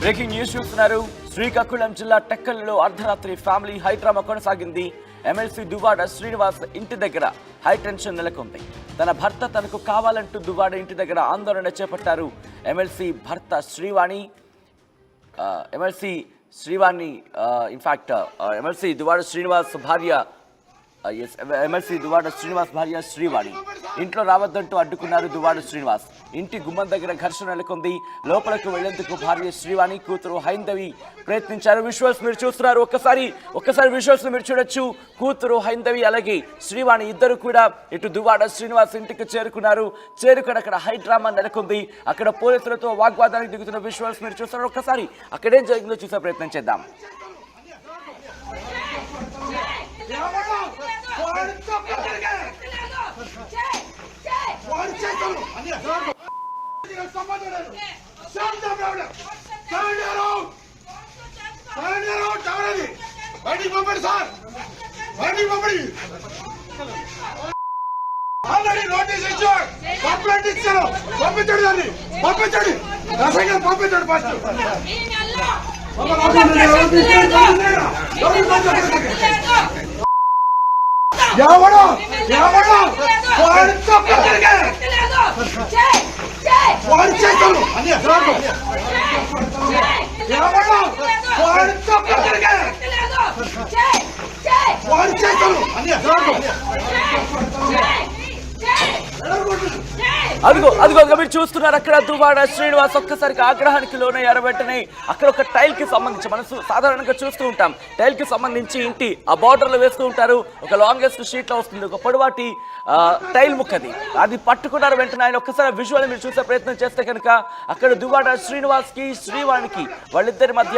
Breaking news చూస్తున్నారు. శ్రీకాకుళం జిల్లా టెక్కల్లో అర్ధరాత్రి ఫ్యామిలీ హైడ్రామా కొనసాగింది. ఎమ్మెల్సీ దువ్వాడ శ్రీనివాస్ ఇంటి దగ్గర హై టెన్షన్ నెలకొంది. తన భర్త తనకు కావాలంటూ దువ్వాడ ఇంటి దగ్గర ఆందోళన చేపట్టారు. ఎమ్మెల్సీ భర్త శ్రీవాణి ఎమ్మెల్సీ దువ్వాడ శ్రీనివాస్ భార్య శ్రీవాణి ఇంట్లో రావద్దంటూ అడ్డుకున్నారు దువ్వాడ శ్రీనివాస్. ఇంటి గుమ్మం దగ్గర ఘర్షణ నెలకొంది. లోపలకు వెళ్లేందుకు భార్య శ్రీవాణి, కూతురు హైందవి ప్రయత్నించారు. విజువల్స్ మీరు చూస్తున్నారు. ఒక్కసారి విజువల్స్ మీరు చూడొచ్చు. కూతురు హైందవి అలాగే శ్రీవాణి ఇద్దరు కూడా ఇటు దువ్వాడ శ్రీనివాస్ ఇంటికి చేరుకున్నారు. చేరుకుని అక్కడ హై డ్రామా నెలకొంది. అక్కడ పోలీసులతో వాగ్వాదానికి దిగుతున్న విజువల్స్ మీరు చూస్తున్నారు. ఒక్కసారి అక్కడేం జరిగిందో చూసే ప్రయత్నం చేద్దాం. ఆల్రెడీ నోటీస్ ఇచ్చారు, కంప్లైంట్ ఇచ్చారు. పంపించండి, దాన్ని పంపించండి, పంపించండి ఫస్ట్. ఎవడో వాడి చేతులు అదిగో మీరు చూస్తున్నారు. అక్కడ దువ్వాడ శ్రీనివాస్ ఒక్కసారికి ఆగ్రహానికి లోనయ్యారు. వెంటనే అక్కడ ఒక టైల్ కి సంబంధించి మనం సాధారణంగా చూస్తూ ఉంటాం. టైల్ కి సంబంధించి ఇంటి ఆ బార్డర్ లో వేస్తూ ఉంటారు. ఒక లాంగెస్ట్ షీట్ లో వస్తుంది, ఒక పొడవాటి టైల్ ముక్కది. అది పట్టుకున్నారు. వెంటనే ఆయన ఒక్కసారి విజువల్ మీరు చూసే ప్రయత్నం చేస్తే కనుక అక్కడ దువ్వాడ శ్రీనివాస్ కి శ్రీవాణికి వాళ్ళిద్దరి మధ్య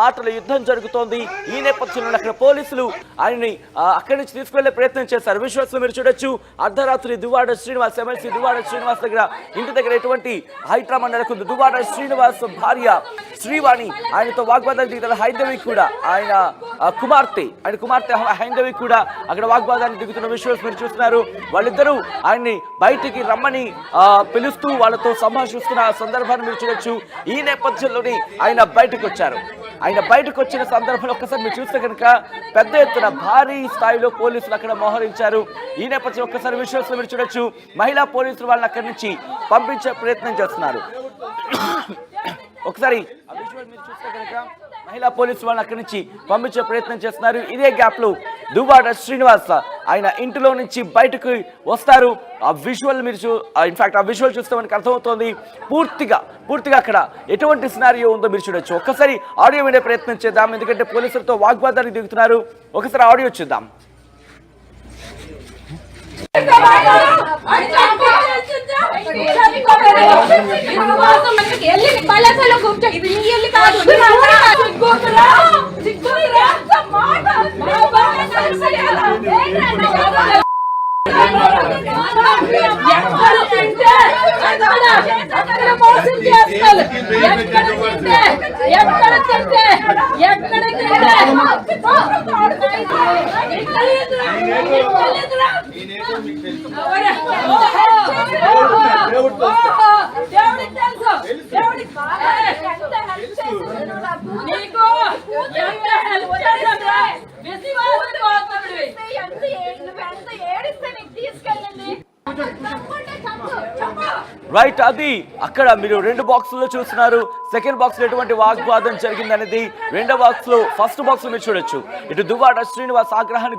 మాటల యుద్ధం జరుగుతోంది. ఈ నేపథ్యంలో అక్కడ పోలీసులు ఆయన్ని అక్కడి నుంచి తీసుకువెళ్లే ప్రయత్నం చేశారు. విజువల్స్ మీరు చూడొచ్చు. అర్ధరాత్రి దువ్వాడ శ్రీనివాస్ ఎమ్మెల్సీ దువ్వాడ శ్రీనివాస్ దగ్గర ఇంటి దగ్గర ఎటువంటి హైడ్రామా నెలకొంది. దువ్వాడ శ్రీనివాస్ భార్య శ్రీవాణి ఆయనతో వాగ్వాదానికి దిగుతారు. హైందవి కూడా ఆయన కుమార్తె హైందవి కూడా అక్కడ వాగ్వాదానికి దిగుతున్న విజువల్స్ మీరు చూస్తున్నారు. వాళ్ళిద్దరూ ఆయన్ని బయటికి రమ్మని పిలుస్తూ వాళ్ళతో సంభాషిస్తున్న సందర్భాన్ని మీరు చూడొచ్చు. ఈ నేపథ్యంలోనే ఆయన బయటకు వచ్చారు. ఆయన బయటకు వచ్చిన సందర్భంలో ఒక్కసారి మీరు చూస్తే కనుక పెద్ద ఎత్తున భారీ స్థాయిలో పోలీసులు అక్కడ మోహరించారు. ఈ నేపథ్యం ఒక్కసారి విజువల్స్ మీరు చూడొచ్చు. మహిళా పోలీసులు వాళ్ళని అక్కడి నుంచి పంపించే ప్రయత్నం చేస్తున్నారు. ఒకసారి మీరు చూస్తే కనుక మహిళా పోలీసు వాళ్ళని అక్కడి నుంచి పంపించే ప్రయత్నం చేస్తున్నారు. ఇదే గ్యాప్ లో దువ్వాడ శ్రీనివాస్ ఆయన ఇంటిలో నుంచి బయటకు వస్తారు. ఆ విజువల్ మీరు ఇన్ఫాక్ట్ ఆ విజువల్ చూస్తే మనకు అర్థమవుతోంది పూర్తిగా అక్కడ ఎటువంటి సినారియో ఉందో మీరు చూడొచ్చు. ఒక్కసారి ఆడియో వినే ప్రయత్నం చేద్దాం, ఎందుకంటే పోలీసులతో వాగ్వాదానికి దిగుతున్నారు. ఒకసారి ఆడియో చూద్దాం. రైట్, అది అక్కడ మీరు రెండు బాక్సుల్లో చూస్తున్నారు. సెకండ్ బాక్స్ లో ఎటువంటి వాగ్వాదం జరిగింది అనేది రెండో బాక్స్ లో ఫస్ట్ బాక్స్ లో మీరు చూడొచ్చు. ఇటు దువ్వాడ శ్రీనివాస్ ఆగ్రహానికి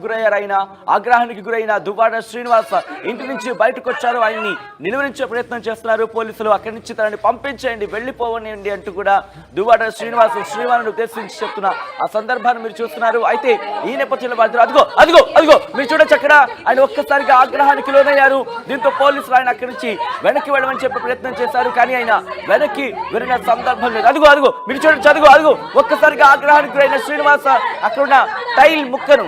గురైన దువ్వాడ శ్రీనివాస్ ఇంటి నుంచి బయటకు వచ్చారు. ఆయన్ని నిలువరించే ప్రయత్నం చేస్తున్నారు పోలీసులు. అక్కడి నుంచి తనని పంపించేయండి, వెళ్ళిపోవనియండి అంటూ కూడా దువ్వాడ శ్రీనివాస్ శ్రీవాణిని ఉద్దేశించి చెప్తున్న ఆ సందర్భాన్ని మీరు చూస్తున్నారు. అయితే ఈ నేపథ్యంలో అదిగో మీరు చూడొచ్చు. అక్కడ ఆయన ఒక్కసారిగా ఆగ్రహానికి లోనయ్యారు. దీంతో పోలీసులు ఆయన అక్కడి నుంచి వెనక్కి వెళ్ళమని చెప్పే ప్రయత్నం చేశారు. కానీ ఆయన వెనక్కి వెళ్ళిన సందర్భం లేదు. అదిగో మీరు చూడొచ్చు. అదిగో ఒక్కసారిగా ఆగ్రహానికి గురైన శ్రీనివాస్ అక్కడున్న టైల్ ముక్కను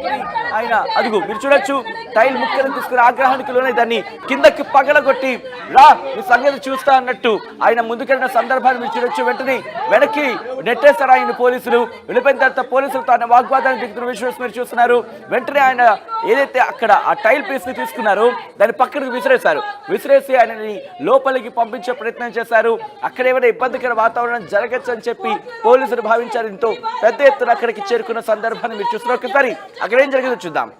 పట్టుకుని ఆయన అదుగు మీరు చూడొచ్చు టైల్ ముక్కలను తీసుకుని ఆగ్రహానికి లోనే దాన్ని కిందకి పగలగొట్టి రా ఈ సంగతి చూస్తా అన్నట్టు ఆయన ముందుకెళ్ళిన సందర్భాన్ని మీరు చూడొచ్చు. వెంటనే వెనక్కి నెట్టేశారు ఆయన పోలీసులు. వెళ్ళిపోయిన తర్వాత పోలీసులతో ఆయన వాగ్వాదానికి దిగుతున్న విషయం మీరు చూస్తున్నారు. వెంటనే ఆయన ఏదైతే అక్కడ ఆ టైల్ పీస్ ని తీసుకున్నారో దాన్ని పక్కనకు విసిరేసి ఆయనని లోపలికి పంపించే ప్రయత్నం చేశారు. అక్కడ ఏమైనా ఇబ్బందికర వాతావరణం జరగచ్చని చెప్పి పోలీసులు భావించారు. దీంతో పెద్ద ఎత్తున అక్కడికి చేరుకున్న సందర్భాన్ని మీరు చూస్తున్నారు. ఒకసారి అక్కడ ఏం జరిగిందో చూద్దాం.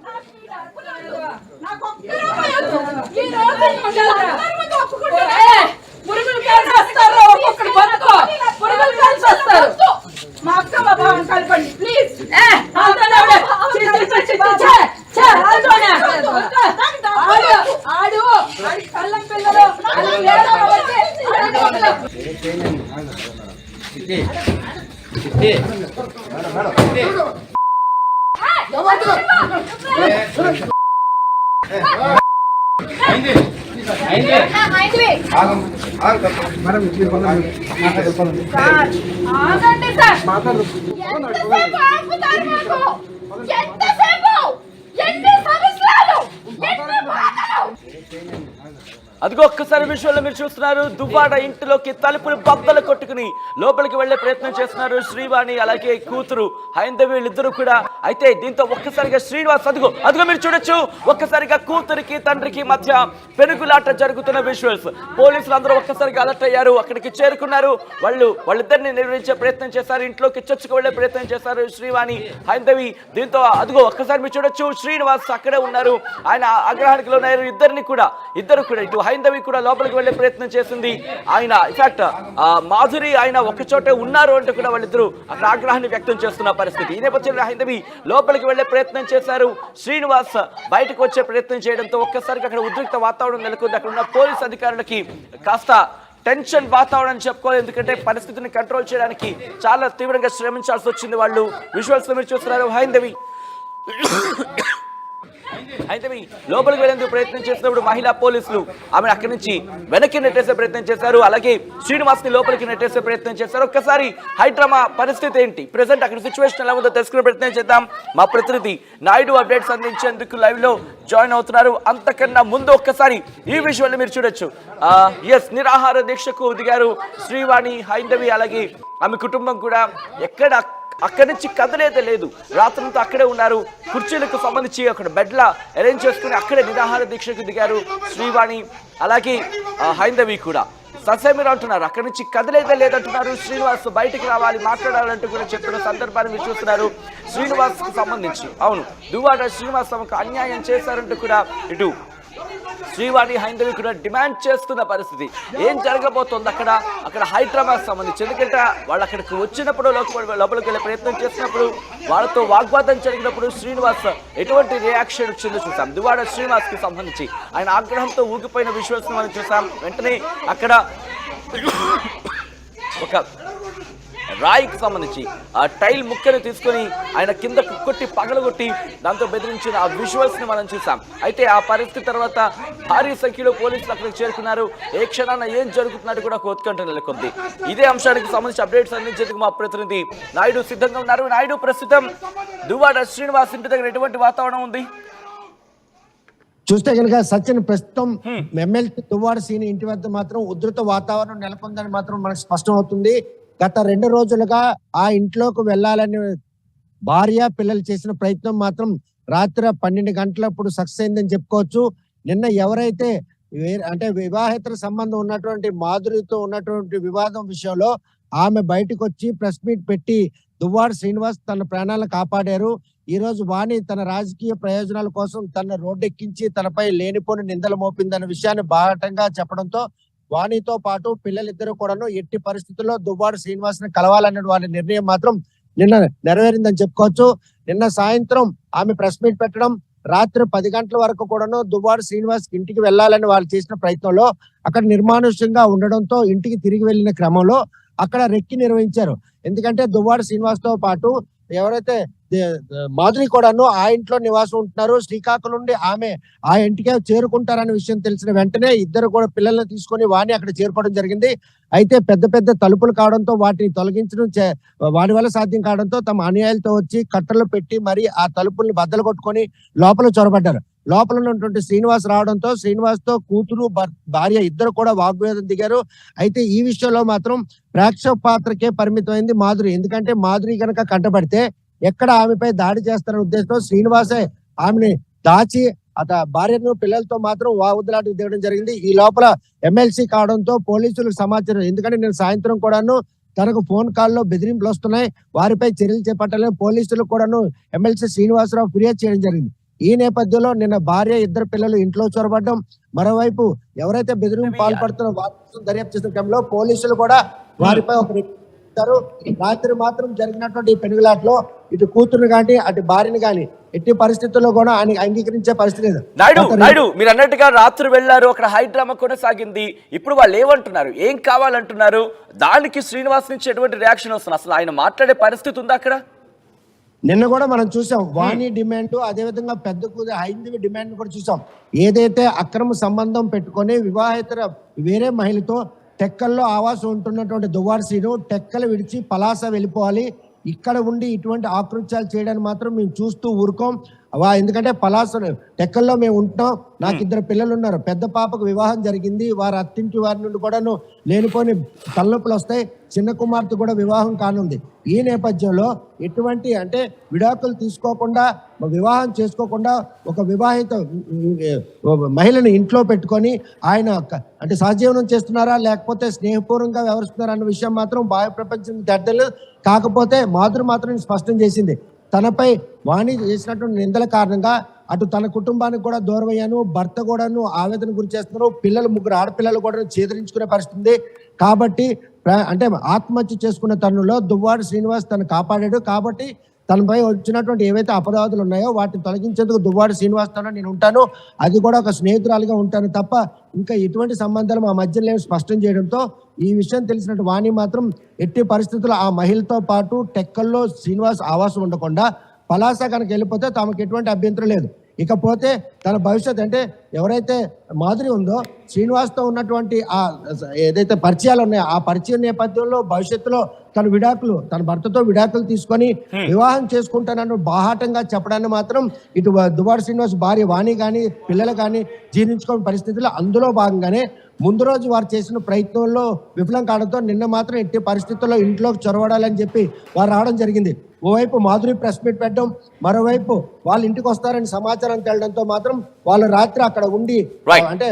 మా అక్క మా భావం కలపండి ప్లీజ్. ఆడు కళ్ళం పిల్లలు అదిగో ఒక్కసారి విషయంలో మీరు చూస్తున్నారు. దువ్వాడ ఇంటిలోకి తలుపులు బద్దలు కొట్టుకుని లోపలికి వెళ్లే ప్రయత్నం చేస్తున్నారు శ్రీవాణి అలాగే కూతురు హైందవి వీళ్ళిద్దరూ కూడా. అయితే దీంతో ఒక్కసారిగా శ్రీనివాస్ అదిగో మీరు చూడొచ్చు ఒక్కసారిగా కూతురికి తండ్రికి మధ్య పెనుగులాట జరుగుతున్న విజువల్స్. పోలీసులు అందరూ ఒక్కసారిగా అలర్ట్ అయ్యారు. అక్కడికి చేరుకున్నారు. వాళ్ళిద్దరిని నిర్వహించే ప్రయత్నం చేశారు. ఇంట్లోకి చొచ్చుకు వెళ్లే ప్రయత్నం చేశారు శ్రీవాణి హైందవి. దీంతో అదిగో ఒక్కసారి మీరు చూడొచ్చు శ్రీనివాస్ అక్కడే ఉన్నారు. ఆయన ఆగ్రహానికి లోనయ్యారు. ఇద్దరు కూడా ఇటు హైందవి కూడా లోపలికి వెళ్లే ప్రయత్నం చేసింది. ఆయన ఇన్ఫాక్ట్ మాధురి ఆయన ఒక చోటే ఉన్నారు అంటే కూడా వాళ్ళిద్దరూ అక్కడ ఆగ్రహాన్ని వ్యక్తం చేస్తున్న పరిస్థితి. ఈ నేపథ్యంలో హైందవి లోపలికి వెళ్లే ప్రయత్నం చేశారు. శ్రీనివాస్ బయటకు వచ్చే ప్రయత్నం చేయడంతో ఒక్కసారిగా అక్కడ ఉద్రిక్త వాతావరణం నెలకొంది. అక్కడ ఉన్న పోలీస్ అధికారులకి కాస్త టెన్షన్ వాతావరణం చెప్పుకోవాలి. ఎందుకంటే పరిస్థితిని కంట్రోల్ చేయడానికి చాలా తీవ్రంగా శ్రమించాల్సి వచ్చింది. వాళ్ళు విజువల్స్ మీరు చూస్తున్నారు. హైందవి లోపలికి వెళ్లేందుకు ప్రయత్నం చేసినప్పుడు మహిళా పోలీసులు ఆమెను అక్కడి నుంచి వెనక్కి నెట్టేసే ప్రయత్నం చేశారు. అలాగే శ్రీనివాస్ ని లోపలికి నెట్టేసే ప్రయత్నం చేశారు. ఒక్కసారి హైడ్రామా పరిస్థితి ఏంటి, ప్రెసెంట్ అక్కడ సిచ్యువేషన్ ఎలా ఉందో తెలుసుకునే ప్రయత్నం చేద్దాం. మా ప్రతినిధి నాయుడు అప్డేట్స్ అందించేందుకు లైవ్ లో జాయిన్ అవుతున్నారు. అంతకన్నా ముందు ఒక్కసారి ఈ విషయాన్ని మీరు చూడొచ్చు. నిరాహార దీక్షకు దిగారు శ్రీవాణి హైందవి అలాగే ఆమె కుటుంబం కూడా. అక్కడి నుంచి కదలేదే లేదు. రాత్రంతా అక్కడే ఉన్నారు. కుర్చీలకు సంబంధించి అక్కడ బెడ్లా అరేంజ్ చేసుకుని అక్కడే నిరాహార దీక్షకు దిగారు శ్రీవాణి అలాగే హైందవి కూడా. ససేమిరా అంటున్నారు. అక్కడి నుంచి కదలేదే లేదంటున్నారు. శ్రీనివాస్ బయటికి రావాలి మాట్లాడాలంటూ కూడా చెప్తున్న సందర్భాన్ని మీరు చూస్తున్నారు. శ్రీనివాస్ కు సంబంధించి అవును దువ్వాడ శ్రీనివాస్ తమకు అన్యాయం చేశారంటూ కూడా ఇటు శ్రీవాణి హైందవి కూడా డిమాండ్ చేస్తున్న పరిస్థితి. ఏం జరగబోతోంది అక్కడ హైదరాబాద్ సంబంధించి, ఎందుకంటే వాళ్ళు అక్కడికి వచ్చినప్పుడు లోపలికి వెళ్ళే ప్రయత్నం చేసినప్పుడు వాళ్ళతో వాగ్వాదం జరిగినప్పుడు శ్రీనివాస్ ఎటువంటి రియాక్షన్ వచ్చిందో చూసాం. దువ్వాడ శ్రీనివాస్ కి సంబంధించి ఆయన ఆగ్రహంతో ఊగిపోయిన విజువల్స్ మనం చూసాం. వెంటనే అక్కడ ఒక రాయికి సంబంధించి ఆ టైల్ ముక్కను తీసుకొని ఆయన కిందకు కొట్టి పగలగొట్టి దాంతో బెదిరించిన ఆ విజువల్స్ ని మనం చూసాం. అయితే ఆ పరిస్థితి తర్వాత భారీ సంఖ్యలో పోలీసులు అక్కడికి చేరుకున్నారు. ఏ క్షణాన ఏం జరుగుతున్నట్టు కూడా ఉత్కంఠ నెలకొంది. ఇదే అంశానికి సంబంధించి అప్డేట్స్ అందించేందుకు మా ప్రతినిధి నాయుడు సిద్ధంగా ఉన్నారు. నాయుడు, ప్రస్తుతం దువ్వాడ శ్రీనివాస్ ఇంటి దగ్గర ఎటువంటి వాతావరణం ఉంది? చూస్తే కనుక సచిన్, ప్రస్తుతం ఎమ్మెల్సీ దువ్వాడ శ్రీని ఇంటి వద్ద మాత్రం ఉధృత వాతావరణం నెలకొందని మాత్రం మనకు స్పష్టం అవుతుంది. గత 2 రోజులుగా ఆ ఇంట్లోకి వెళ్లాలని భార్య పిల్లలు చేసిన ప్రయత్నం మాత్రం రాత్రి 12 గంటలప్పుడు సక్సెస్ అయిందని చెప్పుకోవచ్చు. నిన్న ఎవరైతే అంటే వివాహేతర సంబంధం ఉన్నటువంటి మాధురితో ఉన్నటువంటి వివాదం విషయంలో ఆమె బయటకు వచ్చి ప్రెస్ మీట్ పెట్టి దువ్వాడ శ్రీనివాస్ తన ప్రాణాలను కాపాడారు. ఈ రోజు వాణి తన రాజకీయ ప్రయోజనాల కోసం తన రోడ్డెక్కించి తనపై లేనిపోని నిందలు మోపిందన్న విషయాన్ని బాహటంగా చెప్పడంతో వాణితో పాటు పిల్లలిద్దరూ కూడాను ఎట్టి పరిస్థితుల్లో దువ్వాడ శ్రీనివాస్ ని కలవాలనే వాళ్ళ నిర్ణయం మాత్రం నిన్న నెరవేరిందని చెప్పుకోవచ్చు. నిన్న సాయంత్రం ఆమె ప్రెస్ మీట్ పెట్టడం, రాత్రి 10 గంటల వరకు కూడాను దువ్వాడ శ్రీనివాస్ ఇంటికి వెళ్లాలని వాళ్ళు చేసిన ప్రయత్నంలో అక్కడ నిర్మానుష్యంగా ఉండడంతో ఇంటికి తిరిగి వెళ్లిన క్రమంలో అక్కడ రెక్కి నిర్వహించారు. ఎందుకంటే దువ్వాడ శ్రీనివాస్ తో పాటు ఎవరైతే మాధురి కూడాను ఆ ఇంట్లో నివాసం ఉంటున్నారు. శ్రీకాకుళం నుండి ఆమె ఆ ఇంటికే చేరుకుంటారనే విషయం తెలిసిన వెంటనే ఇద్దరు కూడా పిల్లల్ని తీసుకొని వాణి అక్కడ చేరుకోవడం జరిగింది. అయితే పెద్ద పెద్ద తలుపులు కావడంతో వాటిని తొలగించడం వాడి వల్ల సాధ్యం కావడంతో తమ అనుయాయులతో వచ్చి కట్టలు పెట్టి మరి ఆ తలుపుల్ని బద్దలు కొట్టుకొని లోపల చొరబడ్డారు. లోపల ఉన్నటువంటి శ్రీనివాస్ రావడంతో శ్రీనివాస్ తో కూతురు భార్య ఇద్దరు కూడా వాగ్వేదం దిగారు. అయితే ఈ విషయంలో మాత్రం ప్రేక్షక పాత్రకే పరిమితమైంది మాధురి. ఎందుకంటే మాధురి కనుక కంటపడితే ఎక్కడ ఆమెపై దాడి చేస్తారనే ఉద్దేశంతో శ్రీనివాసే ఆమెని దాచి భార్యను పిల్లలతో మాత్రం వాగుదలాటకు దిగడం జరిగింది. ఈ లోపల ఎమ్మెల్సీ కావడంతో పోలీసులకు సమాచారం, ఎందుకంటే నేను సాయంత్రం కూడాను తనకు ఫోన్ కాల్లో బెదిరింపులు వస్తున్నాయి, వారిపై చర్యలు చేపట్టాలని పోలీసులకు కూడాను ఎమ్మెల్సీ శ్రీనివాసరావు ఫిర్యాదు చేయడం జరిగింది. ఈ నేపథ్యంలో నిన్న భార్య ఇద్దరు పిల్లలు ఇంట్లో చొరబడ్డం, మరోవైపు ఎవరైతే బెదిరింపు పాల్పడుతున్నారో వారి కోసం దర్యాప్తు చేసిన క్రమంలో పోలీసులు కూడా వారిపై ఒక రాత్రి మాత్రం జరిగినటువంటి ఈ పెనుగులాట్లో ఇటు కూతురుని కానీ అటు భార్యని కానీ ఎట్టి పరిస్థితుల్లో కూడా ఆయన అంగీకరించే పరిస్థితి లేదు. నాయుడు మీరు అన్నట్టుగా రాత్రి వెళ్లారు, అక్కడ హై డ్రామా కొనసాగింది. ఇప్పుడు వాళ్ళు ఏమంటున్నారు, ఏం కావాలంటున్నారు? దానికి శ్రీనివాస్ నుంచి ఎటువంటి రియాక్షన్ వస్తుంది? అసలు ఆయన మాట్లాడే పరిస్థితి ఉందా అక్కడ? నిన్న కూడా మనం చూసాం వాణి డిమాండ్, అదే విధంగా పెద్ద కూతురు హైందవి డిమాండ్ కూడా చూసాం. ఏదైతే అక్రమ సంబంధం పెట్టుకొని వివాహేతర వేరే మహిళతో టెక్కల్లో ఆవాసం ఉంటున్నటువంటి దువ్వాడ శ్రీను టెక్కలు విడిచి పలాస వెళ్ళిపోవాలి, ఇక్కడ ఉండి ఇటువంటి ఆకృత్యాలు చేయడానికి మాత్రం మేము చూస్తూ ఊరుకోం. ఎందుకంటే పలాస టెక్కల్లో మేము ఉంటున్నాం, నాకు ఇద్దరు పిల్లలు ఉన్నారు, పెద్ద పాపకు వివాహం జరిగింది, వారి అత్తింటి వారి నుండి కూడాను లేనిపోని తలనొప్పులు వస్తాయి, చిన్న కుమార్తె కూడా వివాహం కానుంది. ఈ నేపథ్యంలో ఎటువంటి అంటే విడాకులు తీసుకోకుండా వివాహం చేసుకోకుండా ఒక వివాహిత మహిళను ఇంట్లో పెట్టుకొని ఆయన అంటే సహజీవనం చేస్తున్నారా లేకపోతే స్నేహపూర్వకంగా వ్యవహరిస్తున్నారా అన్న విషయం మాత్రం బాహ్య ప్రపంచం తేటలేదు. కాకపోతే మాధురి మాత్రం స్పష్టం చేసింది, తనపై వాణి చేసినటువంటి నిందల కారణంగా అటు తన కుటుంబానికి కూడా దూరం అయ్యాను, భర్త కూడాను ఆవేదన గురి చేస్తున్నారు, పిల్లలు ముగ్గురు ఆడపిల్లలు కూడా చేదరించుకునే పరిస్థితి ఉంది. కాబట్టి అంటే ఆత్మహత్య చేసుకున్న తరుణంలో దువ్వాడ శ్రీనివాస్ తను కాపాడాడు. కాబట్టి తనపై వచ్చినటువంటి ఏవైతే అపరాధాలు ఉన్నాయో వాటిని తొలగించేందుకు దువ్వాడ శ్రీనివాస్తో నేను ఉంటాను, అది కూడా ఒక స్నేహితురాలుగా ఉంటాను తప్ప ఇంకా ఎటువంటి సంబంధాలు మా మధ్య లేవు స్పష్టం చేయడంతో ఈ విషయం తెలిసినట్టు వాణి మాత్రం ఎట్టి పరిస్థితుల్లో ఆ మహిళతో పాటు టెక్కల్లో శ్రీనివాస్ ఆవాసం ఉండకుండా పలాస కనుక వెళ్ళిపోతే తమకు ఎటువంటి అభ్యంతరం లేదు. ఇకపోతే తన భవిష్యత్ అంటే ఎవరైతే మాధురి ఉందో శ్రీనివాస్తో ఉన్నటువంటి ఆ ఏదైతే పరిచయాలు ఉన్నాయో ఆ పరిచయం నేపథ్యంలో భవిష్యత్తులో తన భర్తతో విడాకులు తీసుకొని వివాహం చేసుకుంటానని బాహాటంగా చెప్పడాన్ని మాత్రం ఇటు దువ్వాడ శ్రీనివాస్ భార్య వాణి కానీ పిల్లలు కానీ జీర్ణించుకోని పరిస్థితుల్లో అందులో భాగంగానే ముందు రోజు వారు చేసిన ప్రయత్నంలో విఫలం కావడంతో నిన్న మాత్రం ఎట్టి పరిస్థితుల్లో ఇంట్లోకి చొరవడాలని చెప్పి వారు రావడం జరిగింది. ఓవైపు మాధురి ప్రెస్ మీట్ పెట్టడం, మరోవైపు వాళ్ళు ఇంటికి వస్తారని సమాచారం తెలడంతో మాత్రం వాళ్ళు రాత్రి అక్కడ ఉండి అంటే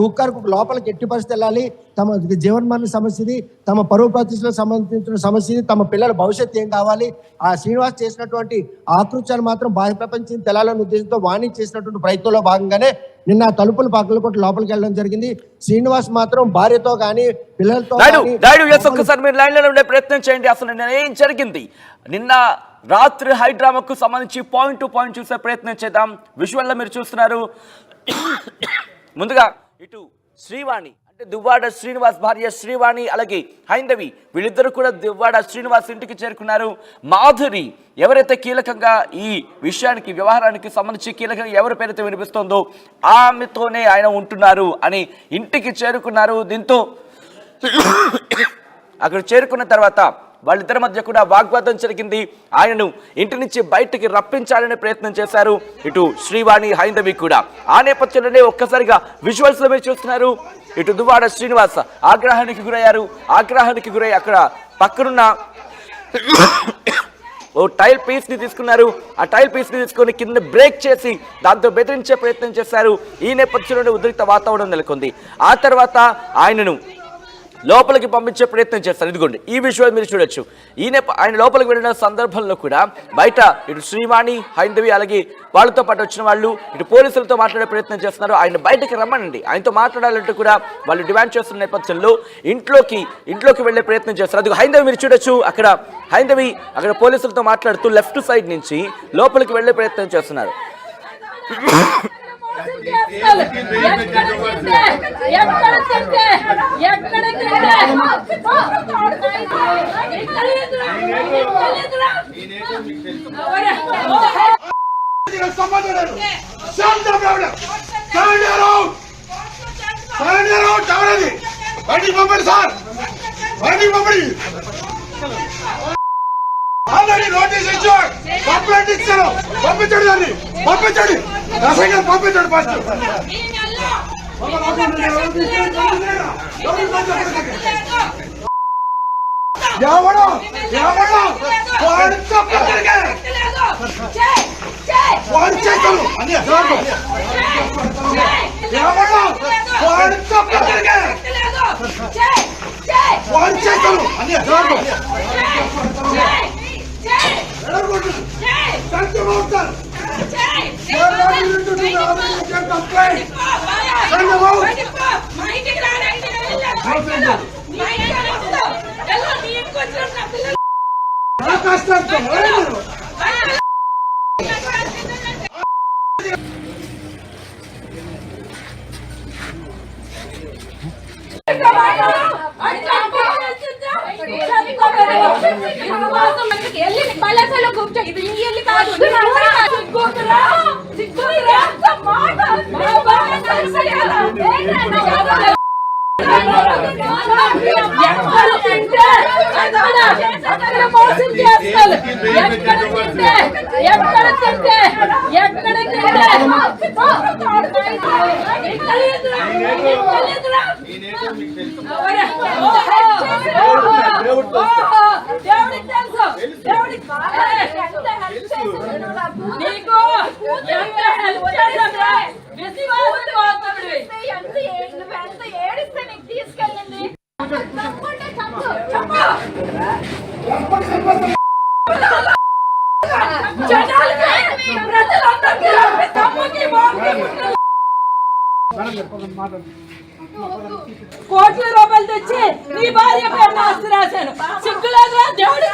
హుక్కర్ లోపలికి ఎట్టి పరిస్థితి వెళ్ళాలి, తమ జీవనమరణ సమస్యది, తమ పరువు ప్రతిష్టలకు సంబంధించిన సమస్యది, తమ పిల్లల భవిష్యత్తు ఏం కావాలి, ఆ శ్రీనివాస్ చేసినటువంటి ఆకృత్యాలు మాత్రం బాహ్య ప్రపంచం తెలాలనే ఉద్దేశంతో వాణి చేసినటువంటి ప్రయత్నంలో భాగంగానే నిన్న తలుపులు పక్కలు కొట్టి లోపలికి వెళ్ళడం జరిగింది. శ్రీనివాస్ మాత్రం భార్యతో కానీ పిల్లలతో ఒక్కసారి మీరు లైన్ లో ఉండే ప్రయత్నం చేయండి. అసలు నిన్న ఏం జరిగింది? నిన్న రాత్రి హైడ్రామాకు సంబంధించి పాయింట్ టు పాయింట్ చూసే ప్రయత్నం చేద్దాం. విజువల్ లో మీరు చూస్తున్నారు. ముందుగా ఇటు శ్రీవాణి అంటే దువ్వాడ శ్రీనివాస్ భార్య శ్రీవాణి, అలాగే హైందవి, వీళ్ళిద్దరూ కూడా దువ్వాడ శ్రీనివాస్ ఇంటికి చేరుకున్నారు. మాధురి ఎవరైతే కీలకంగా ఈ విషయానికి వ్యవహారానికి సంబంధించి కీలకంగా ఎవరి పేరైతే వినిపిస్తోందో ఆమెతోనే ఆయన ఉంటున్నారు అని ఇంటికి చేరుకున్నారు. దీంతో అక్కడ చేరుకున్న తర్వాత వాళ్ళిద్దరి మధ్య కూడా వాగ్వాదం జరిగింది. ఆయనను ఇంటి నుంచి బయటికి రప్పించాలనే ప్రయత్నం చేశారు ఇటు శ్రీవాణి హైందవి కూడా. ఆ నేపథ్యంలోనే ఒక్కసారిగా విజువల్స్ లో మీరు చూస్తున్నారు, ఇటు దువ్వాడ శ్రీనివాస్ ఆగ్రహానికి గురై అక్కడ పక్కనున్న ఓ టైల్ పీస్ ని తీసుకున్నారు. ఆ టైల్ పీస్ ని తీసుకొని కింద బ్రేక్ చేసి దాంతో బెదిరించే ప్రయత్నం చేశారు. ఈ నేపథ్యంలోనే ఉద్రిక్త వాతావరణం నెలకొంది. ఆ తర్వాత ఆయనను లోపలికి పంపించే ప్రయత్నం చేస్తారు. ఇదిగోండి ఈ విషయం మీరు చూడొచ్చు. ఆయన లోపలికి వెళ్ళిన సందర్భంలో కూడా బయట ఇటు శ్రీవాణి హైందవి అలాగే వాళ్ళతో పాటు వచ్చిన వాళ్ళు ఇటు పోలీసులతో మాట్లాడే ప్రయత్నం చేస్తున్నారు. ఆయన బయటకి రమ్మనండి, ఆయనతో మాట్లాడాలంటూ కూడా వాళ్ళు డిమాండ్ చేస్తున్న నేపథ్యంలో ఇంట్లోకి వెళ్ళే ప్రయత్నం చేస్తారు. అది హైందవి మీరు చూడొచ్చు. హైందవి అక్కడ పోలీసులతో మాట్లాడుతూ లెఫ్ట్ సైడ్ నుంచి లోపలికి వెళ్ళే ప్రయత్నం చేస్తున్నారు. మోసం చేస్తారు. ఎక్కడ తింటే, ఎక్కడ తింటే, ఎక్కడ తింటే. నీకు తెలియదురా? నీకు తెలియదురా? ఎవరే? సంబంధం లేదు. శాంతం ఎవరది? బయటికి పంపండి సార్, బయటికి పంపండి. ఆల్రెడీ నోటీస్ ఇచ్చారు, కంప్లైంట్ ఇచ్చారు. పంపించండి, దాన్ని పంపించండి, రసంగా పంపించండి. ఫస్ట్ ఎవడో ఎవడో వాడు వాడు చేస్తాను అని ఎవడో వాడు వాడు చేస్తాను అని ఎవడో సంఖ్యమవుతారు. మోసం చేస్తారు. ఎక్కడ తింటే, ఎక్కడ తింటే, ఎక్కడ తింటే. నీకు తెలియదురా? నీకు తెలియదురా? ఎవరే? దేవుడికి తెలుసు. దేవుడికి నీకు ఎంత హెల్ప్ చేశారా? విశ్వాసం కోసమే. ఎంత ఏడిస్తే నీకు తీసుకెళ్ళింది. కోట్ల రూపాయలు తెచ్చి నీ భార్య పేరు ఆస్తి రాశాను. సిగ్గులేదురా? దేవుడి